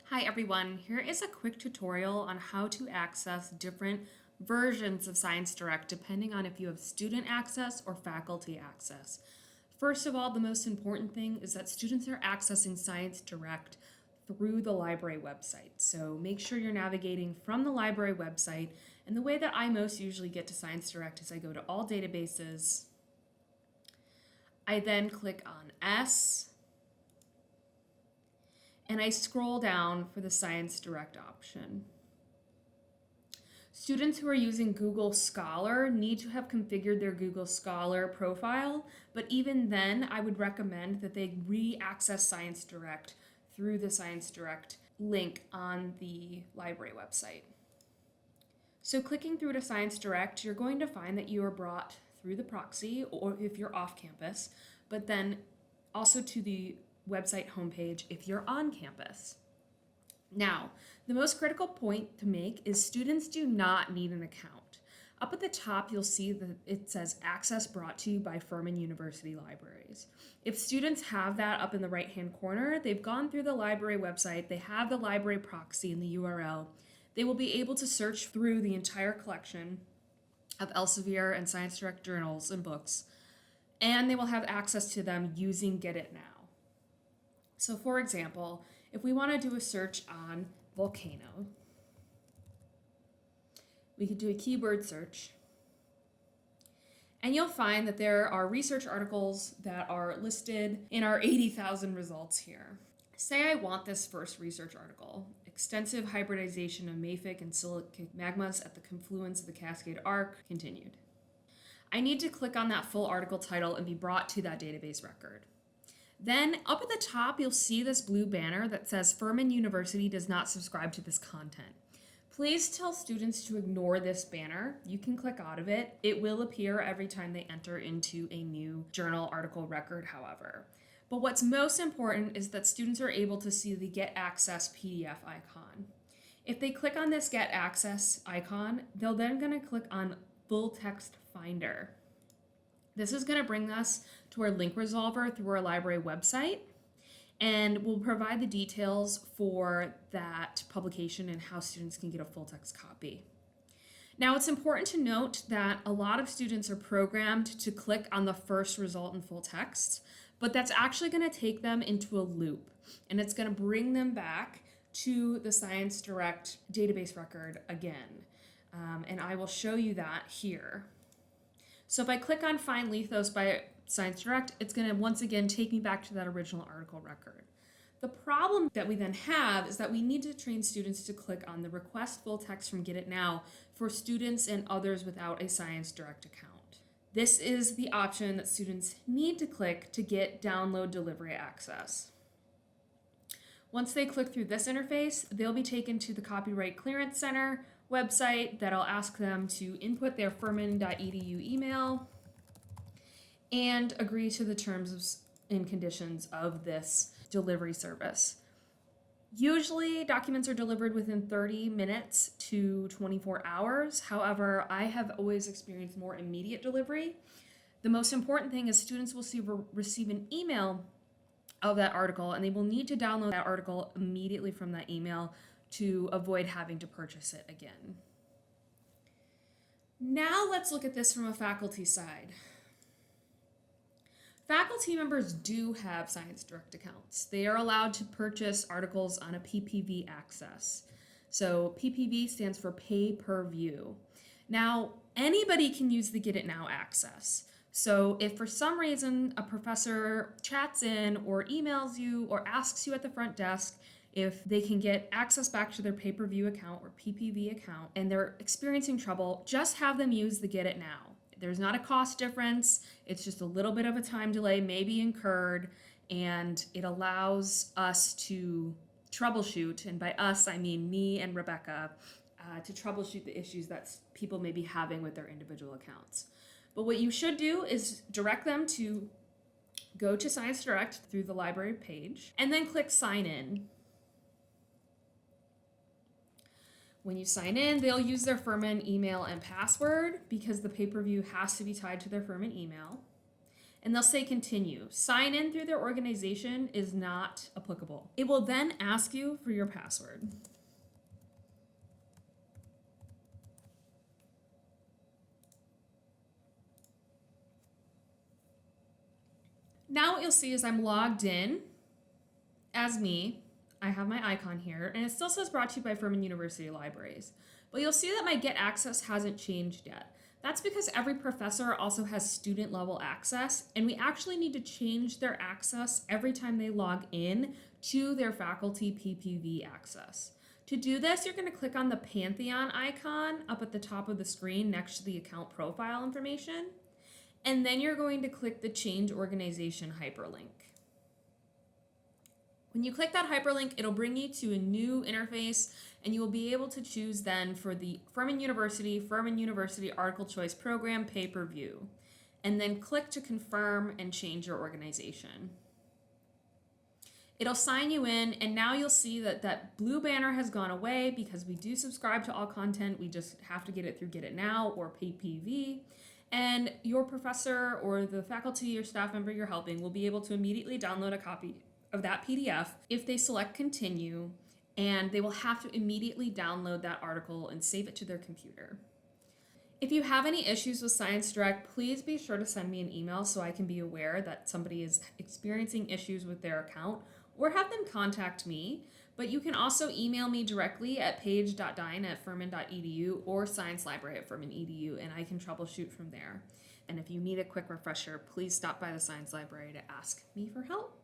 Hi everyone, here is a quick tutorial on how to access different versions of Science Direct depending on if you have student access or faculty access. First of all, the most important thing is that students are accessing Science Direct through the library website. So make sure you're navigating from the library website. And the way that I most usually get to Science Direct is I go to All Databases. I then click on S, and I scroll down for the Science Direct option. Students who are using Google Scholar need to have configured their Google Scholar profile, but even then, I would recommend that they re-access Science Direct through the Science Direct link on the library website. So clicking through to Science Direct, you're going to find that you are brought through the proxy, or if you're off campus, but then also to the website homepage if you're on campus. Now, the most critical point to make is students do not need an account. Up at the top, you'll see that it says access brought to you by Furman University Libraries. If students have that up in the right-hand corner, they've gone through the library website, they have the library proxy in the URL, they will be able to search through the entire collection of Elsevier and Science Direct journals and books, and they will have access to them using Get It Now. So for example, if we want to do a search on volcano, we could do a keyword search, and you'll find that there are research articles that are listed in our 80,000 results here. Say I want this first research article, extensive hybridization of mafic and silicic magmas at the confluence of the Cascade Arc, continued. I need to click on that full article title and be brought to that database record. Then up at the top, you'll see this blue banner that says Furman University does not subscribe to this content. Please tell students to ignore this banner. You can click out of it. It will appear every time they enter into a new journal article record, however. But what's most important is that students are able to see the Get Access PDF icon. If they click on this Get Access icon, they're then going to click on Full Text Finder. This is going to bring us to our link resolver through our library website, and we'll provide the details for that publication and how students can get a full text copy. Now, it's important to note that a lot of students are programmed to click on the first result in full text, but that's actually going to take them into a loop, and it's going to bring them back to the Science Direct database record again. And I will show you that here. So if I click on Find Lithos by Science Direct, it's going to once again take me back to that original article record. The problem that we then have is that we need to train students to click on the Request Full Text from Get It Now for students and others without a Science Direct account. This is the option that students need to click to get download delivery access. Once they click through this interface, they'll be taken to the Copyright Clearance Center website that'll ask them to input their furman.edu email and agree to the terms and conditions of this delivery service. Usually, documents are delivered within 30 minutes to 24 hours. However, I have always experienced more immediate delivery. The most important thing is students will receive an email of that article, and they will need to download that article immediately from that email to avoid having to purchase it again. Now let's look at this from a faculty side. Faculty members do have Science Direct accounts. They are allowed to purchase articles on a PPV access. So PPV stands for pay per view. Now, anybody can use the Get It Now access. So if for some reason a professor chats in or emails you or asks you at the front desk if they can get access back to their pay-per-view account or PPV account and they're experiencing trouble, just have them use the Get It Now. There's not a cost difference. It's just a little bit of a time delay, maybe incurred, and it allows us to troubleshoot, and by us, I mean me and Rebecca, to troubleshoot the issues that people may be having with their individual accounts. But what you should do is direct them to go to Science Direct through the library page and then click Sign In. When you sign in, they'll use their Furman email and password because the pay-per-view has to be tied to their Furman email. and they'll say continue. Sign in through their organization is not applicable. It will then ask you for your password. Now what you'll see is I'm logged in as me. I have my icon here, and it still says brought to you by Furman University Libraries. But you'll see that my get access hasn't changed yet. That's because every professor also has student level access, and we actually need to change their access every time they log in to their faculty PPV access. To do this, you're going to click on the Pantheon icon up at the top of the screen next to the account profile information, and then you're going to click the Change Organization hyperlink. When you click that hyperlink, it'll bring you to a new interface, and you will be able to choose then for the Furman University Article Choice Program pay-per-view, and then click to confirm and change your organization. It'll sign you in, and now you'll see that that blue banner has gone away because we do subscribe to all content. We just have to get it through Get It Now or PPV. And your professor or the faculty or staff member you're helping will be able to immediately download a copy of that PDF if they select continue, and they will have to immediately download that article and save it to their computer. If you have any issues with ScienceDirect, please be sure to send me an email so I can be aware that somebody is experiencing issues with their account, or have them contact me. But you can also email me directly at paige.dine@furman.edu or sciencelibrary@furman.edu, and I can troubleshoot from there. And if you need a quick refresher, please stop by the Science Library to ask me for help.